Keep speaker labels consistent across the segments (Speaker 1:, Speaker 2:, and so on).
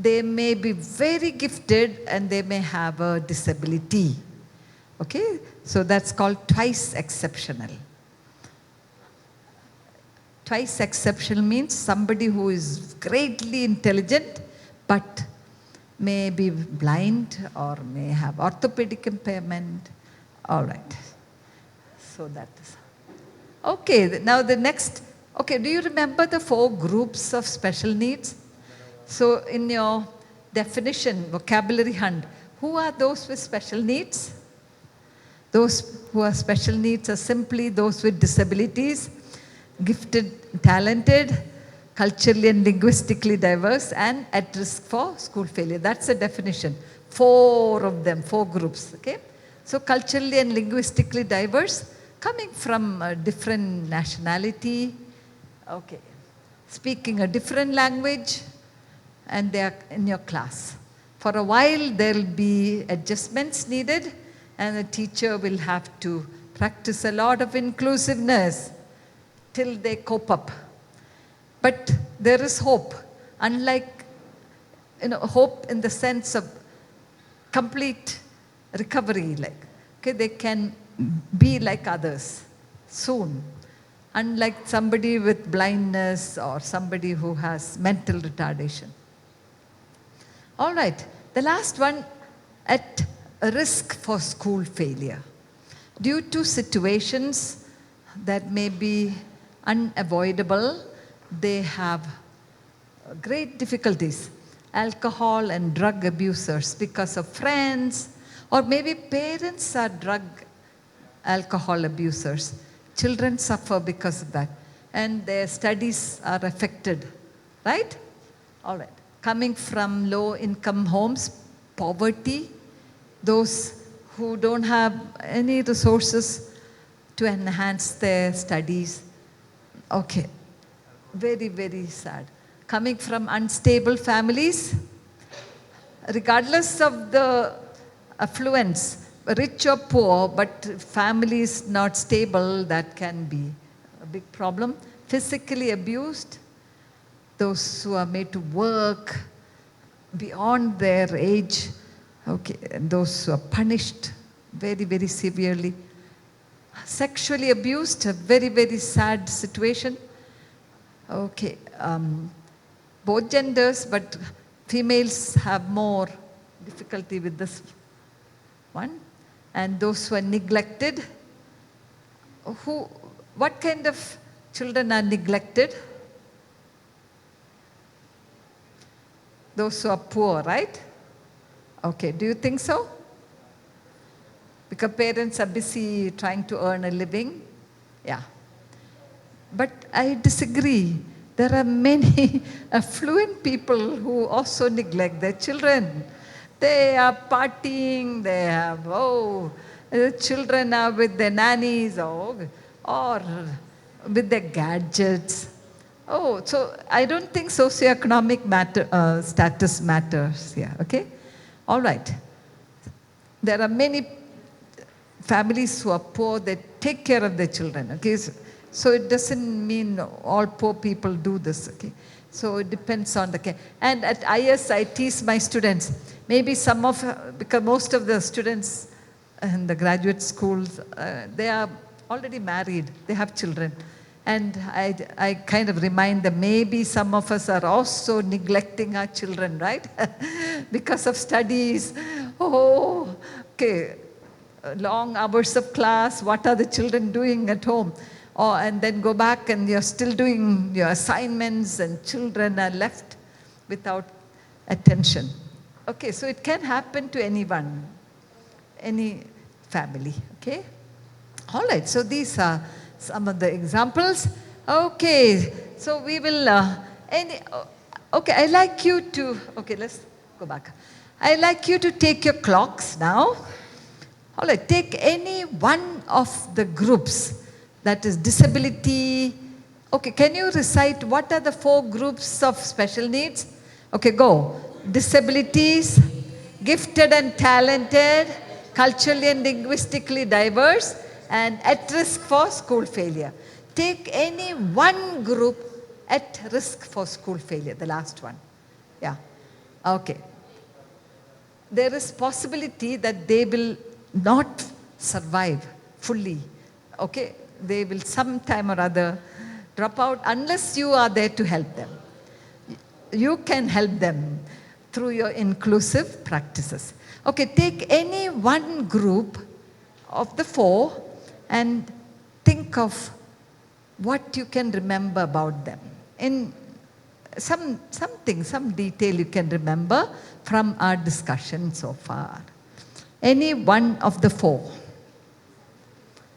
Speaker 1: they may be very gifted and they may have a disability. Okay, so that's called twice exceptional. Twice exceptional means somebody who is greatly intelligent but may be blind or may have orthopedic impairment. All right. So that is. Okay, now the next. Okay, do you remember the 4 groups of special needs? So in your definition, vocabulary hunt, who are those with special needs? Those who have special needs are simply those with disabilities, gifted, talented, culturally and linguistically diverse, and at risk for school failure. That's the definition. 4 of them, 4 groups. Okay. So culturally and linguistically diverse, coming from a different nationality, okay, speaking a different language, and they are in your class. For a while there will be adjustments needed, and the teacher will have to practice a lot of inclusiveness till they cope up. But there is hope, unlike, hope in the sense of complete recovery, like, okay, they can be like others soon, unlike somebody with blindness or somebody who has mental retardation. All right, the last one, at a risk for school failure. Due to situations that may be unavoidable, they have great difficulties. Alcohol and drug abusers because of friends, or maybe parents are drug alcohol abusers. Children suffer because of that, and their studies are affected, right? All right. Coming from low income homes, poverty, those who don't have any resources to enhance their studies. Okay, very, very sad. Coming from unstable families, regardless of the affluence, rich or poor, but family is not stable, that can be a big problem. Physically abused, those who are made to work beyond their age, okay, and those who are punished very, very severely. Sexually abused, a very, very sad situation. Okay, both genders, but females have more difficulty with this one. And those who are neglected, what kind of children are neglected? Those who are poor, right? Okay, do you think so? Because parents are busy trying to earn a living? Yeah. But I disagree. There are many affluent people who also neglect their children. They are partying, they have, the children are with their nannies or with their gadgets. Oh, so I don't think socioeconomic status matters here, okay? All right. There are many families who are poor, they take care of their children, okay? So it doesn't mean all poor people do this, okay? So it depends on the care. And at IS, I tease my students. Maybe because most of the students in the graduate schools, they are already married, they have children. And I kind of remind them, maybe some of us are also neglecting our children, right? Because of studies. Oh, okay, long hours of class, what are the children doing at home? And then go back and you're still doing your assignments and children are left without attention. Okay, so it can happen to anyone, any family, okay? All right, so these are some of the examples. Okay, so we will, okay, I'd like you to, okay, let's go back. I'd like you to take your clocks now. All right, take any one of the groups. That is disability. Okay, can you recite what are the 4 groups of special needs? Okay, go. Disabilities, gifted and talented, culturally and linguistically diverse, and at risk for school failure. Take any one group at risk for school failure, the last one. Yeah. Okay. There is possibility that they will not survive fully. Okay? They will sometime or other drop out unless you are there to help them. You can help them through your inclusive practices. Okay, take any one group of the 4 and think of what you can remember about them. In some detail you can remember from our discussion so far. Any one of the 4.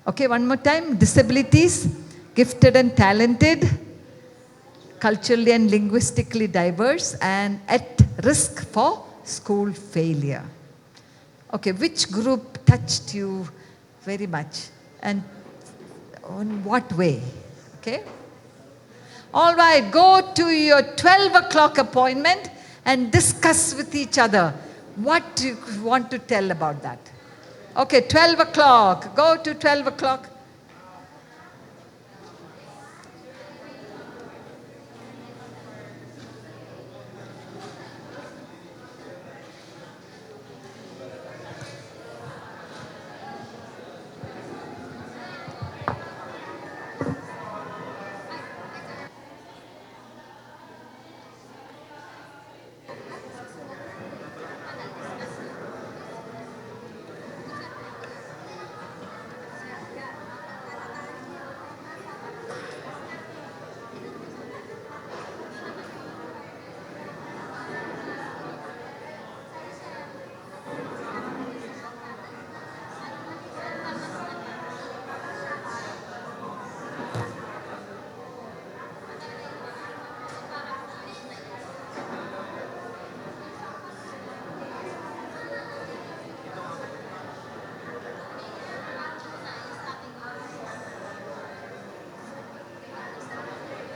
Speaker 1: Okay, one more time. Disabilities, gifted and talented, culturally and linguistically diverse, and at risk for school failure. Okay, which group touched you very much and in what way? Okay? All right, go to your 12 o'clock appointment and discuss with each other what you want to tell about that. Okay, 12 o'clock. Go to 12 o'clock.